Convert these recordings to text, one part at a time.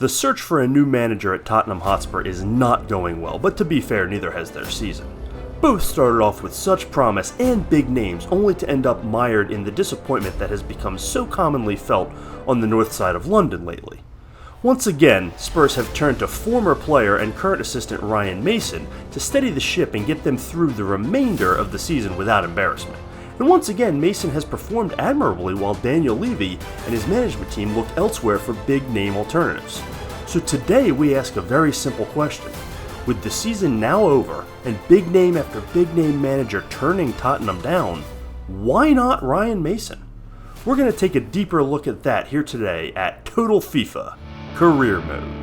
The search for a new manager at Tottenham Hotspur is not going well, but to be fair, neither has their season. Both started off with such promise and big names, only to end up mired in the disappointment that has become so commonly felt on the north side of London lately. Once again, Spurs have turned to former player and current assistant Ryan Mason to steady the ship and get them through the remainder of the season without embarrassment. And once again, Mason has performed admirably while Daniel Levy and his management team look elsewhere for big-name alternatives. So today we ask a very simple question. With the season now over and big name after big name manager turning Tottenham down, why not Ryan Mason? We're going to take a deeper look at that here today at Total FIFA Career Mode.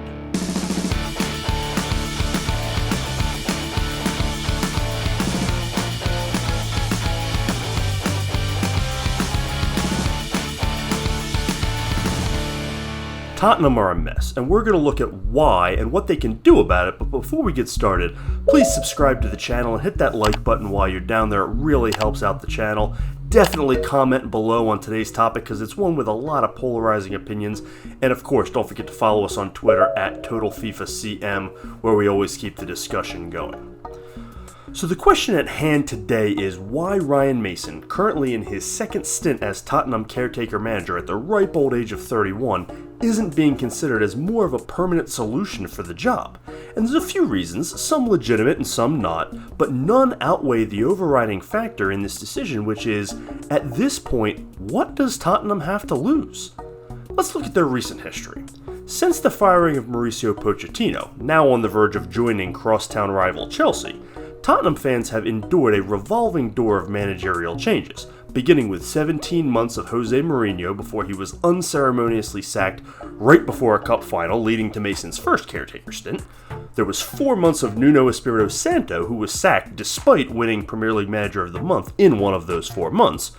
Tottenham are a mess, and we're going to look at why and what they can do about it, but before we get started, please subscribe to the channel and hit that like button while you're down there. It really helps out the channel. Definitely comment below on today's topic because it's one with a lot of polarizing opinions, and of course, don't forget to follow us on Twitter at TotalFIFACM, where we always keep the discussion going. So the question at hand today is why Ryan Mason, currently in his second stint as Tottenham caretaker manager at the ripe old age of 31, isn't being considered as more of a permanent solution for the job. And there's a few reasons, some legitimate and some not, but none outweigh the overriding factor in this decision, which is, at this point, what does Tottenham have to lose? Let's look at their recent history. Since the firing of Mauricio Pochettino, now on the verge of joining crosstown rival Chelsea, Tottenham fans have endured a revolving door of managerial changes, beginning with 17 months of Jose Mourinho before he was unceremoniously sacked right before a cup final, leading to Mason's first caretaker stint. There was 4 months of Nuno Espirito Santo, who was sacked despite winning Premier League Manager of the Month in one of those 4 months,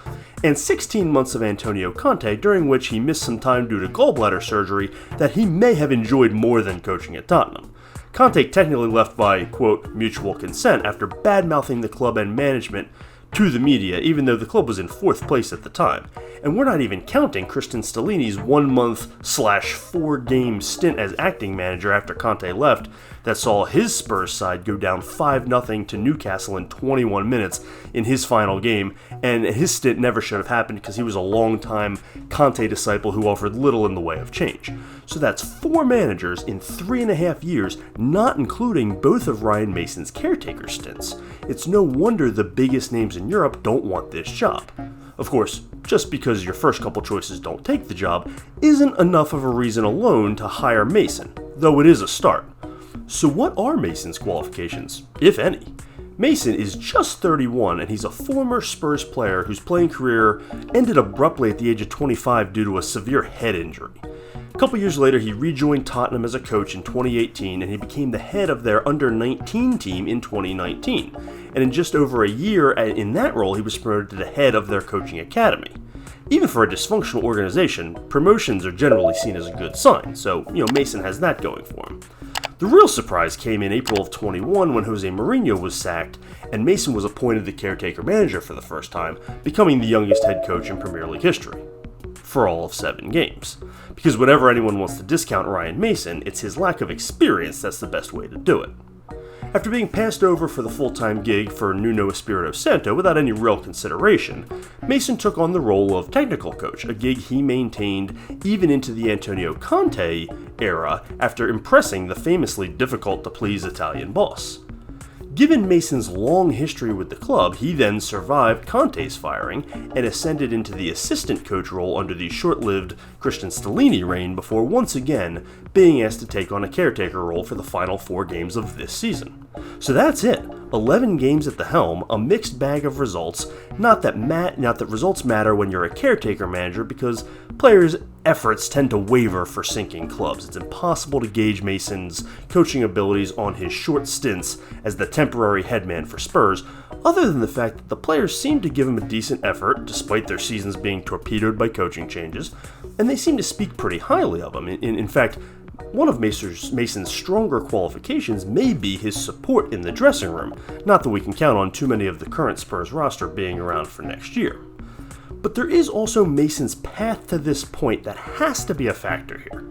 and 16 months of Antonio Conte, during which he missed some time due to gallbladder surgery that he may have enjoyed more than coaching at Tottenham. Conte technically left by, quote, mutual consent after bad-mouthing the club and management to the media, even though the club was in 4th place at the time. And we're not even counting Christian Stellini's 1-month/4-game stint as acting manager after Conte left that saw his Spurs side go down 5-0 to Newcastle in 21 minutes in his final game, and his stint never should have happened because he was a long-time Conte disciple who offered little in the way of change. So that's 4 managers in 3.5 years, not including both of Ryan Mason's caretaker stints. It's no wonder the biggest names in Europe don't want this job. Of course, just because your first couple choices don't take the job isn't enough of a reason alone to hire Mason, though it is a start. So what are Mason's qualifications, if any? Mason is just 31 and he's a former Spurs player whose playing career ended abruptly at the age of 25 due to a severe head injury. A couple years later, he rejoined Tottenham as a coach in 2018 and he became the head of their under-19 team in 2019. And in just over a year in that role, he was promoted to the head of their coaching academy. Even for a dysfunctional organization, promotions are generally seen as a good sign, so, Mason has that going for him. The real surprise came in April of 21 when Jose Mourinho was sacked and Mason was appointed the caretaker manager for the first time, becoming the youngest head coach in Premier League history. For all of 7 games. Because whenever anyone wants to discount Ryan Mason, it's his lack of experience that's the best way to do it. After being passed over for the full-time gig for Nuno Espirito Santo without any real consideration, Mason took on the role of technical coach, a gig he maintained even into the Antonio Conte era after impressing the famously difficult-to-please Italian boss. Given Mason's long history with the club, he then survived Conte's firing and ascended into the assistant coach role under the short-lived Christian Stellini reign before once again being asked to take on a caretaker role for the final 4 games of this season. So that's it. 11 games at the helm, a mixed bag of results. Not that results matter when you're a caretaker manager because players' efforts tend to waver for sinking clubs. It's impossible to gauge Mason's coaching abilities on his short stints as the temporary headman for Spurs, other than the fact that the players seem to give him a decent effort despite their seasons being torpedoed by coaching changes, and they seem to speak pretty highly of him. In fact, one of Mason's stronger qualifications may be his support in the dressing room, not that we can count on too many of the current Spurs roster being around for next year. But there is also Mason's path to this point that has to be a factor here.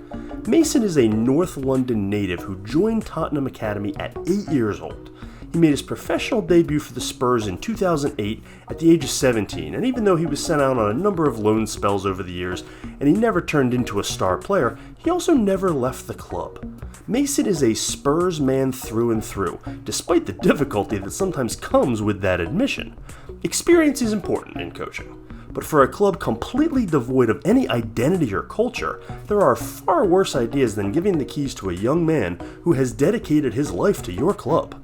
Mason is a North London native who joined Tottenham Academy at 8 years old. He made his professional debut for the Spurs in 2008 at the age of 17, and even though he was sent out on a number of loan spells over the years, and he never turned into a star player, he also never left the club. Mason is a Spurs man through and through, despite the difficulty that sometimes comes with that admission. Experience is important in coaching, but for a club completely devoid of any identity or culture, there are far worse ideas than giving the keys to a young man who has dedicated his life to your club.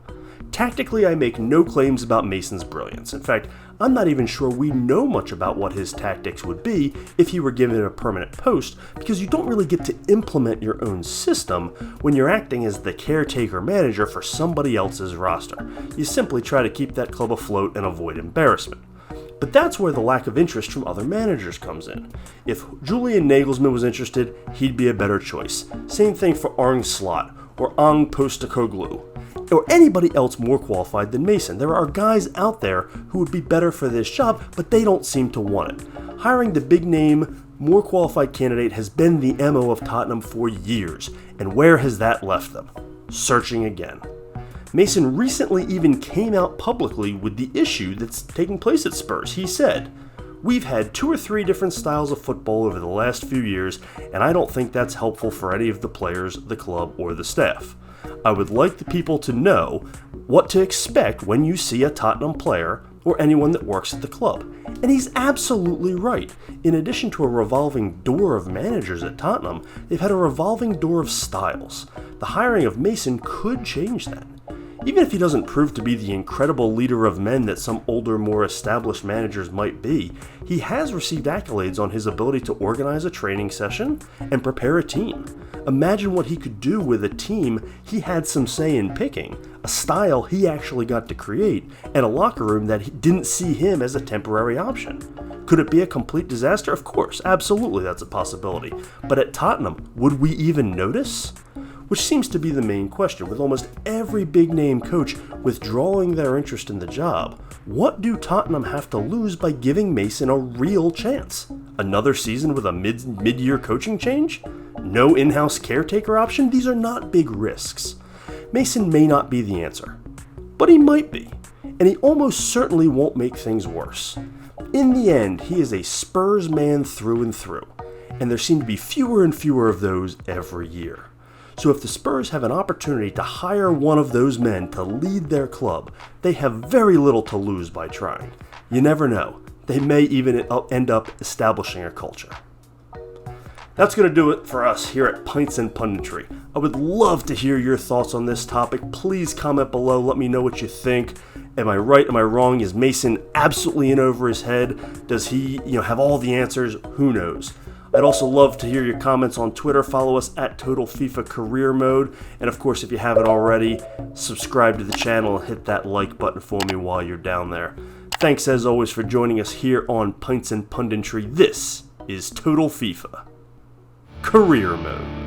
Tactically, I make no claims about Mason's brilliance. In fact, I'm not even sure we know much about what his tactics would be if he were given a permanent post, because you don't really get to implement your own system when you're acting as the caretaker manager for somebody else's roster. You simply try to keep that club afloat and avoid embarrassment. But that's where the lack of interest from other managers comes in. If Julian Nagelsmann was interested, he'd be a better choice. Same thing for Arne Slot or Ang Postecoglou, or anybody else more qualified than Mason. There are guys out there who would be better for this job, but they don't seem to want it. Hiring the big name, more qualified candidate has been the MO of Tottenham for years, and where has that left them? Searching again. Mason recently even came out publicly with the issue that's taking place at Spurs. He said, "We've had 2 or 3 different styles of football over the last few years, and I don't think that's helpful for any of the players, the club, or the staff. I would like the people to know what to expect when you see a Tottenham player or anyone that works at the club." And he's absolutely right. In addition to a revolving door of managers at Tottenham, they've had a revolving door of styles. The hiring of Mason could change that. Even if he doesn't prove to be the incredible leader of men that some older, more established managers might be, he has received accolades on his ability to organize a training session and prepare a team. Imagine what he could do with a team he had some say in picking, a style he actually got to create, and a locker room that didn't see him as a temporary option. Could it be a complete disaster? Of course, absolutely that's a possibility. But at Tottenham, would we even notice? Which seems to be the main question. With almost every big-name coach withdrawing their interest in the job, what do Tottenham have to lose by giving Mason a real chance? Another season with a mid-year coaching change? No in-house caretaker option? These are not big risks. Mason may not be the answer, but he might be, and he almost certainly won't make things worse. In the end, he is a Spurs man through and through, and there seem to be fewer and fewer of those every year. So if the Spurs have an opportunity to hire one of those men to lead their club, they have very little to lose by trying. You never know. They may even end up establishing a culture. That's going to do it for us here at Pints and Punditry. I would love to hear your thoughts on this topic. Please comment below. Let me know what you think. Am I right? Am I wrong? Is Mason absolutely in over his head? Does he, have all the answers? Who knows? I'd also love to hear your comments on Twitter. Follow us at Total FIFA Career Mode. And of course, if you haven't already, subscribe to the channel and hit that like button for me while you're down there. Thanks as always for joining us here on Pints and Punditry. This is Total FIFA Career Mode.